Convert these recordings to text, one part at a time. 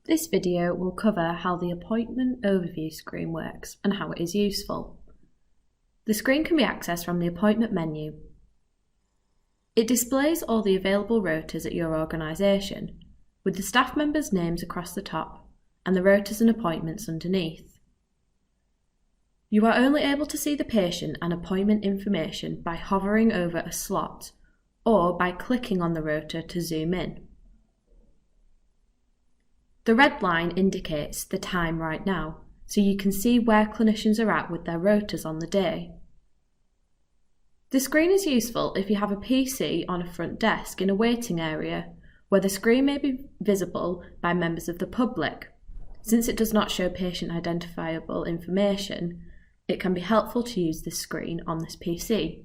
This video will cover how the appointment overview screen works and how it is useful. The screen can be accessed from the appointment menu. It displays all the available rotas at your organisation, with the staff members' names across the top and the rotas and appointments underneath. You are only able to see the patient and appointment information by hovering over a slot or by clicking on the rota to zoom in. The red line indicates the time right now, so you can see where clinicians are at with their rotas on the day. The screen is useful if you have a PC on a front desk in a waiting area, where the screen may be visible by members of the public. Since it does not show patient identifiable information, it can be helpful to use this screen on this PC.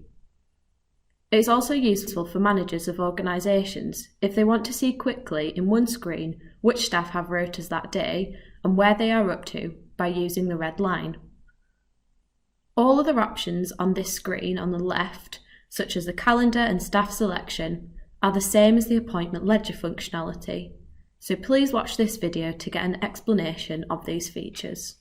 It is also useful for managers of organisations if they want to see quickly in one screen which staff have rotas that day and where they are up to by using the red line. All other options on this screen on the left, such as the calendar and staff selection, are the same as the appointment ledger functionality, so please watch this video to get an explanation of these features.